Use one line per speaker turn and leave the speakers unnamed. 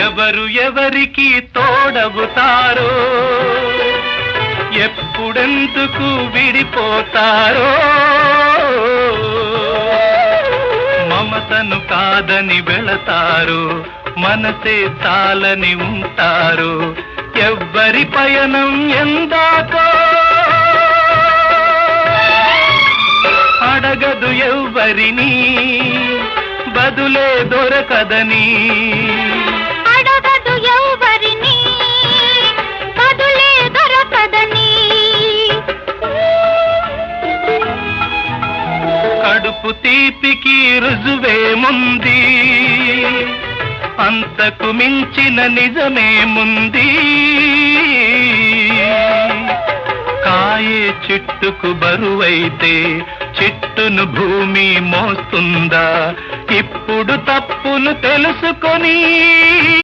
ఎవరు ఎవరికి తోడవుతారో, ఎప్పుడెందుకు విడిపోతారో, మమతను కాదని వెళతారు, మనసే చాలని ఉంటారు. ఎవ్వరి పయనం ఎందాకో అడగదు ఎవ్వరిని, బదులే దొరకదని.
అడగదు ఎవ్వరిని, బదులే దొరకదని.
కడుపు తీపికి రుజువేముంది, అంతకు మించిన నిజమేముంది. కాయే చిట్టుకు బరువైతే చిట్టును భూమి మోస్తుందా? ఇప్పుడు తప్పును తెలుసుకొని